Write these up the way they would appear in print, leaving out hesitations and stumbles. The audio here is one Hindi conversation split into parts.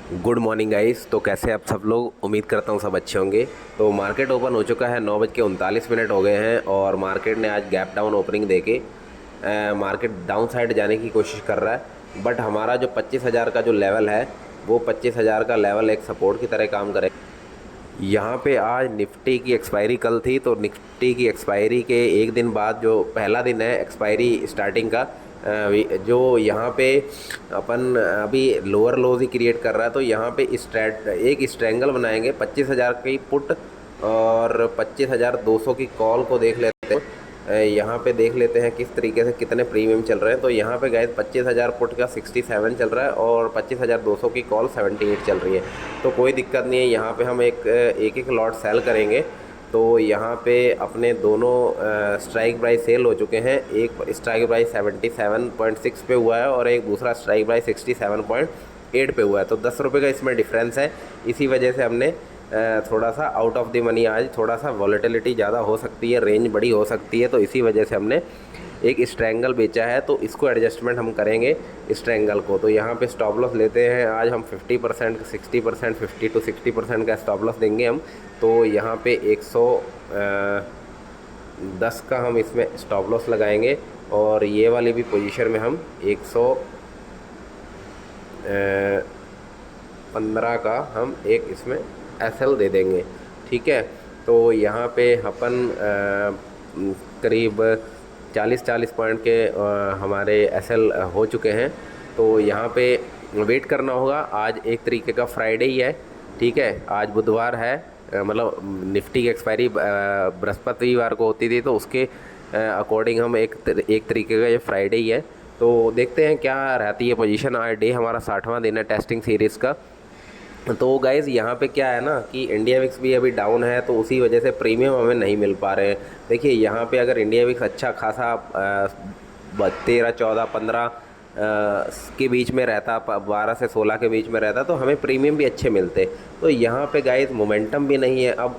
Good morning guys. तो कैसे आप सब लोग, उम्मीद करता हूँ सब अच्छे होंगे। तो मार्केट ओपन हो चुका है, 9:39 हो गए हैं और मार्केट ने आज गैप डाउन ओपनिंग देके मार्केट डाउन साइड जाने की कोशिश कर रहा है। बट हमारा जो 25,000 का जो लेवल है वो 25,000 का लेवल एक सपोर्ट की तरह काम करेगा। यहाँ पे आज निफ्टी की एक्सपायरी कल थी, तो निफ्टी की एक्सपायरी के एक दिन बाद जो पहला दिन है एक्सपायरी स्टार्टिंग का, जो यहाँ पे अपन अभी लोअर लोज ही क्रिएट कर रहा है। तो यहाँ पे एक स्ट्रैंगल बनाएंगे 25,000 की पुट और 25,200 की कॉल को देख लेते हैं। यहाँ पे देख लेते हैं किस तरीके से कितने प्रीमियम चल रहे हैं। तो यहाँ पे गए 25,000 पुट का 67 चल रहा है और 25,200 की कॉल 78 चल रही है। तो कोई दिक्कत नहीं है, यहाँ पे हम एक लॉट सेल करेंगे। तो यहाँ पे अपने दोनों स्ट्राइक प्राइस सेल हो चुके हैं। एक स्ट्राइक प्राइस 77.6 पे हुआ है और एक दूसरा स्ट्राइक प्राइस 67.8 पे हुआ है। तो 10 रुपये का इसमें डिफरेंस है। इसी वजह से हमने थोड़ा सा आउट ऑफ द मनी, आज थोड़ा सा वॉलेटिलिटी ज़्यादा हो सकती है, रेंज बड़ी हो सकती है, तो इसी वजह से हमने एक स्ट्रैंगल बेचा है। तो इसको एडजस्टमेंट हम करेंगे स्ट्रैंगल को। तो यहाँ पे स्टॉप लॉस लेते हैं आज हम 50%, 60%, 50 to 60% का स्टॉप लॉस देंगे हम। तो यहाँ पे 110 का हम इसमें स्टॉप लॉस लगाएंगे और ये वाली भी पोजीशन में हम 115 का हम एक इसमें एसएल दे देंगे। ठीक है, तो यहाँ पे अपन करीब 40 पॉइंट के हमारे एसएल हो चुके हैं। तो यहाँ पे वेट करना होगा। आज एक तरीके का फ्राइडे ही है, ठीक है, आज बुधवार है, मतलब निफ्टी की एक्सपायरी बृहस्पतिवार को होती थी, तो उसके अकॉर्डिंग हम एक तरीके का ये फ्राइडे ही है। तो देखते हैं क्या रहती है पोजीशन। आज डे हमारा 60वां दिन है टेस्टिंग सीरीज़ का। तो गाइज़ यहाँ पे क्या है ना कि इंडिया विक्स भी अभी डाउन है, तो उसी वजह से प्रीमियम हमें नहीं मिल पा रहे हैं। देखिए यहाँ पे अगर इंडिया विक्स अच्छा खासा 13, 14, 15 के बीच में रहता, 12 से 16 के बीच में रहता, तो हमें प्रीमियम भी अच्छे मिलते। तो यहाँ पे गाइज मोमेंटम भी नहीं है। अब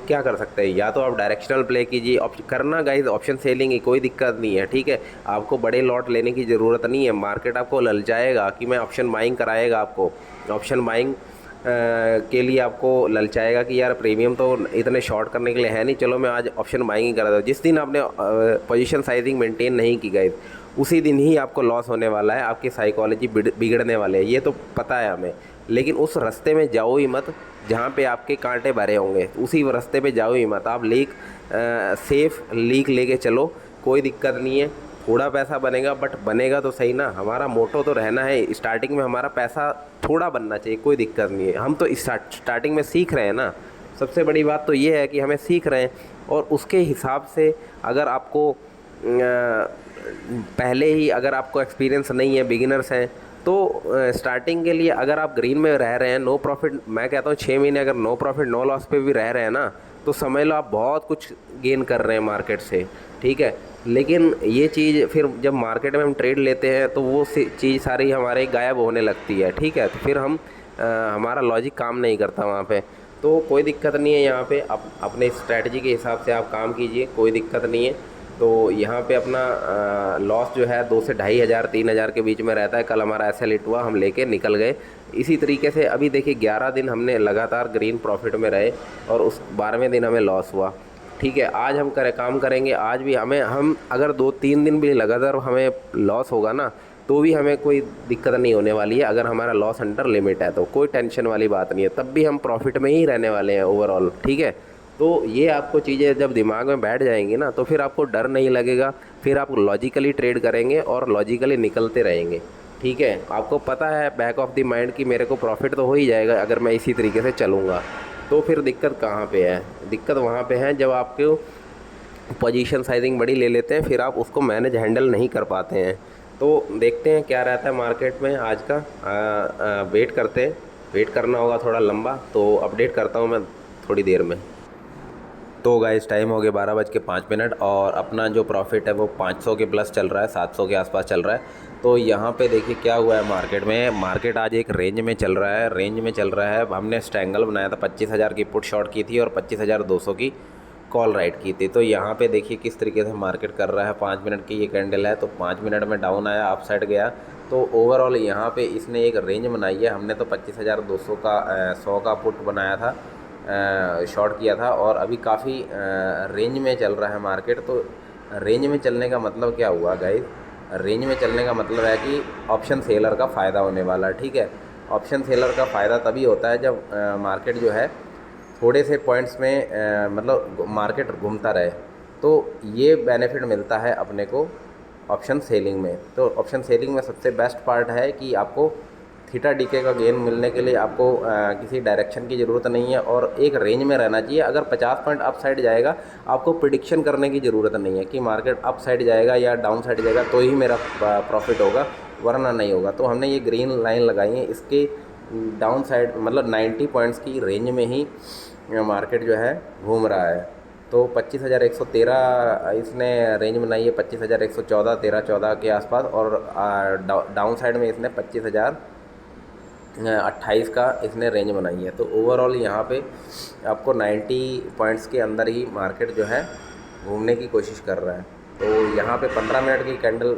क्या कर सकते हैं, या तो आप डायरेक्शनल प्ले कीजिए, करना गाइज ऑप्शन सेलिंग की कोई दिक्कत नहीं है। ठीक है, आपको बड़े लॉट लेने की ज़रूरत नहीं है। मार्केट आपको ललचाएगा कि मैं ऑप्शन बाइंग कराएगा, आपको ऑप्शन बाइंग के लिए आपको ललचाएगा कि यार प्रीमियम तो इतने शॉर्ट करने के लिए है नहीं, चलो मैं आज ऑप्शन बाइंग ही करा दूँ। जिस दिन आपने पोजीशन साइजिंग मेंटेन नहीं की गई, उसी दिन ही आपको लॉस होने वाला है, आपकी साइकोलॉजी बिगड़ने वाले है, ये तो पता है हमें। लेकिन उस रास्ते में जाओ ही मत जहाँ पे आपके कांटे भरे होंगे, उसी रास्ते पे जाओ ही मत। आप सेफ लीक लेके चलो, कोई दिक्कत नहीं है। थोड़ा पैसा बनेगा, बट बनेगा तो सही ना। हमारा मोटो तो रहना है स्टार्टिंग में हमारा पैसा थोड़ा बनना चाहिए, कोई दिक्कत नहीं है। हम तो स्टार्टिंग में सीख रहे हैं ना, सबसे बड़ी बात तो ये है कि हमें सीख रहे हैं। और उसके हिसाब से अगर आपको पहले ही अगर आपको एक्सपीरियंस नहीं है, बिगिनर्स हैं, तो स्टार्टिंग के लिए अगर आप ग्रीन में रह रहे हैं, नो प्रॉफिट, मैं कहता हूँ 6 महीने अगर नो प्रॉफिट नो लॉस पे भी रह रहे हैं ना, तो समझ लो आप बहुत कुछ गेन कर रहे हैं मार्केट से। ठीक है, लेकिन ये चीज़ फिर जब मार्केट में हम ट्रेड लेते हैं तो वो चीज़ सारी हमारे गायब होने लगती है। ठीक है, तो फिर हमारा लॉजिक काम नहीं करता वहाँ पे। तो कोई दिक्कत नहीं है, यहाँ पे आप अपने स्ट्रैटेजी के हिसाब से आप काम कीजिए, कोई दिक्कत नहीं है। तो यहाँ पे अपना लॉस जो है 2 से 2,500 3,000 के बीच में रहता है। कल हमारा ऐसा लिट हुआ, हम लेके निकल गए। इसी तरीके से अभी देखिए 11 दिन हमने लगातार ग्रीन प्रॉफिट में रहे और उस 12वें दिन हमें लॉस हुआ। ठीक है, आज हम काम करेंगे। आज भी हम अगर 2-3 दिन भी लगातार हमें लॉस होगा ना, तो भी हमें कोई दिक्कत नहीं होने वाली है। अगर हमारा लॉस अंडर लिमिट है तो कोई टेंशन वाली बात नहीं है, तब भी हम प्रॉफिट में ही रहने वाले हैं ओवरऑल। ठीक है, तो ये आपको चीज़ें जब दिमाग में बैठ जाएंगी ना, तो फिर आपको डर नहीं लगेगा, फिर आप लॉजिकली ट्रेड करेंगे और लॉजिकली निकलते रहेंगे। ठीक है, आपको पता है बैक ऑफ द माइंड कि मेरे को प्रॉफिट तो हो ही जाएगा अगर मैं इसी तरीके से चलूँगा। तो फिर दिक्कत कहाँ पे है? दिक्कत वहाँ पे है जब आपके पोजीशन साइजिंग बड़ी ले लेते हैं, फिर आप उसको मैनेज हैंडल नहीं कर पाते हैं। तो देखते हैं क्या रहता है मार्केट में आज का। वेट करते हैं, वेट करना होगा थोड़ा लंबा, तो अपडेट करता हूँ मैं थोड़ी देर में। तो गाइस टाइम हो गया 12:05 और अपना जो प्रॉफिट है वो 500 के प्लस चल रहा है, 700 के आसपास चल रहा है। तो यहाँ पे देखिए क्या हुआ है मार्केट में। मार्केट आज एक रेंज में चल रहा है, रेंज में चल रहा है। हमने स्ट्रैंगल बनाया था, 25,000 की पुट शॉर्ट की थी और 25,200 की कॉल राइट की थी। तो यहाँ पे देखिए किस तरीके से मार्केट कर रहा है। 5 मिनट की ये कैंडल है, तो 5 मिनट में डाउन आया, अप साइड गया। तो ओवरऑल यहाँ पे इसने एक रेंज बनाई है। हमने तो 25,200 का 100 का पुट बनाया था, शॉर्ट किया था, और अभी काफ़ी रेंज में चल रहा है मार्केट। तो रेंज में चलने का मतलब क्या हुआ गाइस? रेंज में चलने का मतलब है कि ऑप्शन सेलर का फ़ायदा होने वाला है, ठीक है। ऑप्शन सेलर का फ़ायदा तभी होता है जब मार्केट जो है थोड़े से पॉइंट्स में मतलब मार्केट घूमता रहे, तो ये बेनिफिट मिलता है अपने को ऑप्शन सेलिंग में। तो ऑप्शन सेलिंग में सबसे बेस्ट पार्ट है कि आपको थीटा डीके का गेन मिलने के लिए आपको किसी डायरेक्शन की ज़रूरत नहीं है, और एक रेंज में रहना चाहिए। अगर 50 पॉइंट अप साइड जाएगा, आपको प्रिडिक्शन करने की ज़रूरत नहीं है कि मार्केट अप साइड जाएगा या डाउन साइड जाएगा तो ही मेरा प्रॉफिट होगा, वरना नहीं होगा। तो हमने ये ग्रीन लाइन लगाई है, इसके डाउन साइड मतलब 90 पॉइंट्स की रेंज में ही मार्केट जो है घूम रहा है। तो 25,113 इसने रेंज बनाई है, 25,114, 13-14 के आसपास, और डाउन साइड में इसने 25,028 का इसने रेंज बनाई है। तो ओवरऑल यहाँ पे आपको 90 पॉइंट्स के अंदर ही मार्केट जो है घूमने की कोशिश कर रहा है। तो यहाँ पे 15 मिनट की कैंडल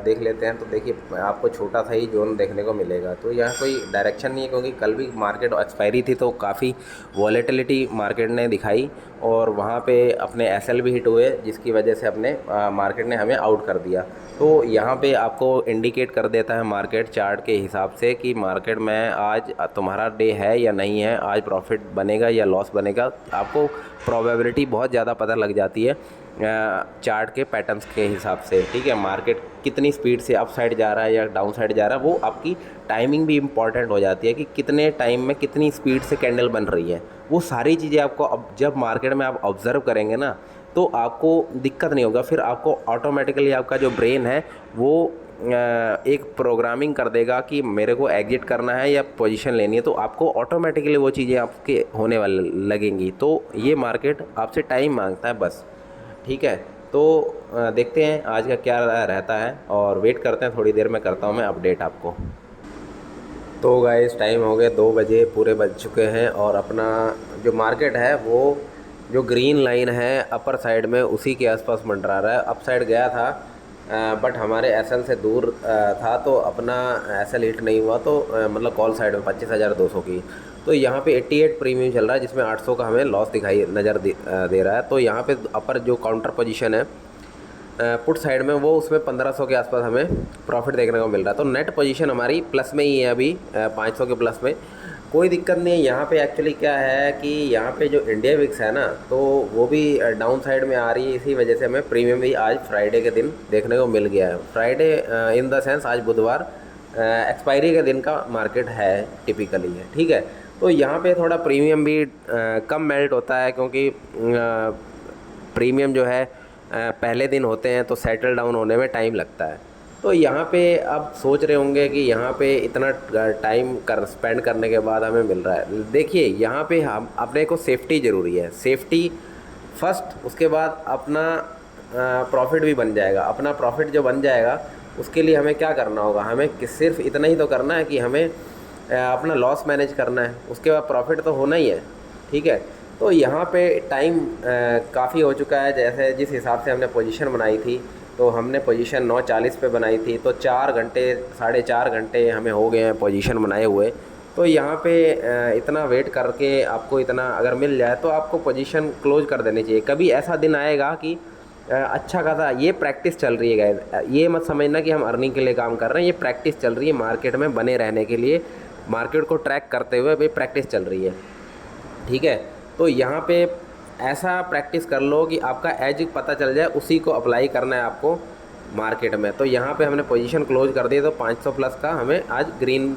देख लेते हैं, तो देखिए आपको छोटा सा ही जोन देखने को मिलेगा। तो यहाँ कोई डायरेक्शन नहीं है, क्योंकि कल भी मार्केट एक्सपायरी थी तो काफ़ी वॉलेटिलिटी मार्केट ने दिखाई, और वहाँ पे अपने एसएल भी हिट हुए, जिसकी वजह से अपने मार्केट ने हमें आउट कर दिया। तो यहाँ पे आपको इंडिकेट कर देता है मार्केट चार्ट के हिसाब से कि मार्केट में आज तुम्हारा डे है या नहीं है, आज प्रॉफिट बनेगा या लॉस बनेगा। आपको प्रोबेबिलिटी बहुत ज़्यादा पता लग जाती है चार्ट के पैटर्न्स के हिसाब से, ठीक है। मार्केट कितनी स्पीड से अप साइड जा रहा है या डाउन साइड जा रहा है, वो आपकी टाइमिंग भी इम्पॉर्टेंट हो जाती है कि कितने टाइम में कितनी स्पीड से कैंडल बन रही है। वो सारी चीज़ें आपको अब जब मार्केट में आप ऑब्ज़र्व करेंगे ना, तो आपको दिक्कत नहीं होगा। फिर आपको ऑटोमेटिकली आपका जो ब्रेन है वो एक प्रोग्रामिंग कर देगा कि मेरे को एग्जिट करना है या पोजीशन लेनी है, तो आपको ऑटोमेटिकली वो चीज़ें आपके होने वाले लगेंगी। तो ये मार्केट आपसे टाइम मांगता है बस, ठीक है। तो देखते हैं आज का क्या रहता है, और वेट करते हैं, थोड़ी देर में करता हूँ मैं अपडेट आपको। तो गाइस टाइम हो गए 2 बजे पूरे बज चुके हैं, और अपना जो मार्केट है वो जो ग्रीन लाइन है अपर साइड में उसी के आसपास मंडरा रहा है। अप साइड गया था बट हमारे एसएल से दूर था, तो अपना एसएल हिट नहीं हुआ। तो मतलब कॉल साइड में 25,200 की, तो यहाँ पे 88 प्रीमियम चल रहा है, जिसमें 800 का हमें लॉस दिखाई नज़र दे रहा है। तो यहाँ पे अपर जो काउंटर पोजीशन है पुट साइड में, वो उसमें 1500 के आसपास हमें प्रॉफिट देखने को मिल रहा है। तो नेट पोजीशन हमारी प्लस में ही है अभी, 500 के प्लस में, कोई दिक्कत नहीं है। यहाँ पे एक्चुअली क्या है कि यहाँ पे जो इंडिया विक्स है ना, तो वो भी डाउन साइड में आ रही है, इसी वजह से हमें प्रीमियम भी आज फ्राइडे के दिन देखने को मिल गया है। फ्राइडे इन द सेंस आज बुधवार एक्सपायरी के दिन का मार्केट है, टिपिकली है, ठीक है। तो यहाँ पे थोड़ा प्रीमियम भी कम मेल्ट होता है, क्योंकि प्रीमियम जो है पहले दिन होते हैं, तो सेटल डाउन होने में टाइम लगता है। तो यहाँ पे आप सोच रहे होंगे कि यहाँ पे इतना टाइम स्पेंड करने के बाद हमें मिल रहा है। देखिए यहाँ पे हम अपने को सेफ्टी ज़रूरी है, सेफ्टी फर्स्ट, उसके बाद अपना प्रॉफिट भी बन जाएगा। अपना प्रॉफिट जो बन जाएगा उसके लिए हमें क्या करना होगा, हमें सिर्फ इतना ही तो करना है कि हमें अपना लॉस मैनेज करना है, उसके बाद प्रॉफिट तो होना ही है, ठीक है। तो यहाँ पे टाइम काफ़ी हो चुका है। जैसे जिस हिसाब से हमने पोजीशन बनाई थी, तो हमने पोजीशन 9:40 पे बनाई थी, तो 4 घंटे 4.5 घंटे हमें हो गए हैं पोजीशन बनाए हुए। तो यहाँ पे इतना वेट करके आपको इतना अगर मिल जाए तो आपको पोजीशन क्लोज कर देनी चाहिए। कभी ऐसा दिन आएगा कि अच्छा खासा, ये प्रैक्टिस चल रही है गाइस, ये मत समझना कि हम अर्निंग के लिए काम कर रहे हैं, ये प्रैक्टिस चल रही है मार्केट में बने रहने के लिए, मार्केट को ट्रैक करते हुए भाई प्रैक्टिस चल रही है, ठीक है। तो यहाँ पे ऐसा प्रैक्टिस कर लो कि आपका एज पता चल जाए, उसी को अप्लाई करना है आपको मार्केट में। तो यहाँ पे हमने पोजीशन क्लोज कर दी, तो 500 प्लस का हमें आज ग्रीन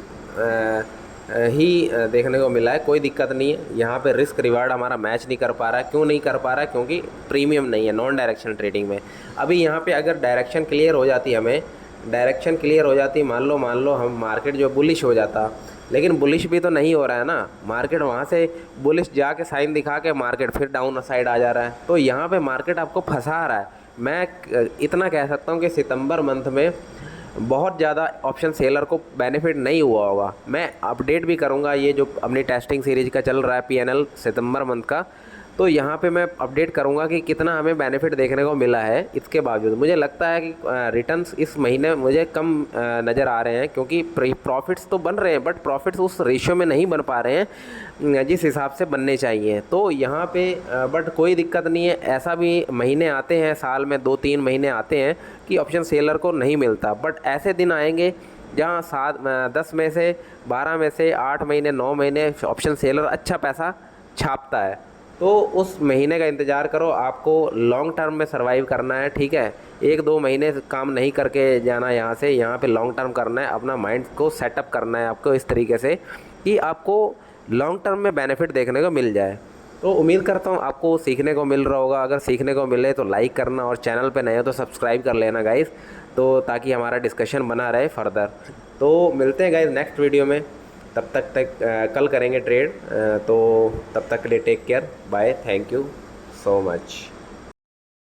ही देखने को मिला है। कोई दिक्कत नहीं है, यहाँ पे रिस्क रिवार्ड हमारा मैच नहीं कर पा रहा है। क्यों नहीं कर पा रहा है? क्योंकि प्रीमियम नहीं है, नॉन डायरेक्शन ट्रेडिंग में। अभी यहाँ पे अगर डायरेक्शन क्लियर हो जाती, हमें डायरेक्शन क्लियर हो जाती, मान लो हम मार्केट जो बुलिश हो जाता, लेकिन बुलिश भी तो नहीं हो रहा है ना मार्केट, वहाँ से बुलिश जाके साइन दिखा के मार्केट फिर डाउन साइड आ जा रहा है। तो यहाँ पे मार्केट आपको फंसा रहा है। मैं इतना कह सकता हूँ कि सितंबर मंथ में बहुत ज़्यादा ऑप्शन सेलर को बेनिफिट नहीं हुआ होगा। मैं अपडेट भी करूँगा, ये जो अपनी टेस्टिंग सीरीज का चल रहा है पीएनएल सितंबर मंथ का, तो यहाँ पे मैं अपडेट करूँगा कि कितना हमें बेनिफिट देखने को मिला है। इसके बावजूद मुझे लगता है कि रिटर्न्स इस महीने मुझे कम नज़र आ रहे हैं, क्योंकि प्रॉफिट्स तो बन रहे हैं बट प्रॉफिट्स उस रेशियो में नहीं बन पा रहे हैं जिस हिसाब से बनने चाहिए। तो यहाँ पे बट कोई दिक्कत नहीं है, ऐसा भी महीने आते हैं, साल में 2-3 महीने आते हैं कि ऑप्शन सेलर को नहीं मिलता, बट ऐसे दिन आएंगे जहाँ 10 में से 12 में से 8 महीने 9 महीने ऑप्शन सेलर अच्छा पैसा छापता है। तो उस महीने का इंतज़ार करो, आपको लॉन्ग टर्म में सर्वाइव करना है, ठीक है। 1-2 महीने काम नहीं करके जाना यहाँ पे लॉन्ग टर्म करना है, अपना माइंड को सेटअप करना है आपको इस तरीके से कि आपको लॉन्ग टर्म में बेनिफिट देखने को मिल जाए। तो उम्मीद करता हूँ आपको सीखने को मिल रहा होगा। अगर सीखने को मिले तो लाइक करना, और चैनल पे नए हो तो सब्सक्राइब कर लेना गाइस, तो ताकि हमारा डिस्कशन बना रहे फर्दर। तो मिलते हैं गाइस नेक्स्ट वीडियो में, तब तक कल करेंगे ट्रेड। तो तब तक के लिए take care, bye, thank you so much.